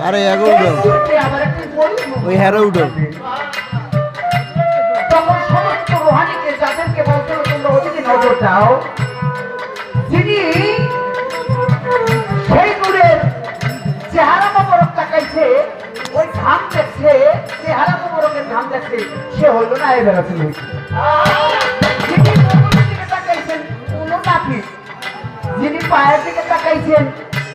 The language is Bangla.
আরে এগো উঠো, ওই হ্যারো উঠো। তখন সমস্ত রোহানিকে যাদেরকে বলতে তোমরা ওদিকে নজর দাও, যিনি সেই নূরের চেহারা মোবারক তাকাইছে, ওই ধাম দেখছে, চেহারা মোবারকের ধাম দেখছে, সে হলো না এ বেড়াতে যিনি তাকাইছেন উনি নাপিত, যিনি পায়ের দিকে তাকাইছেন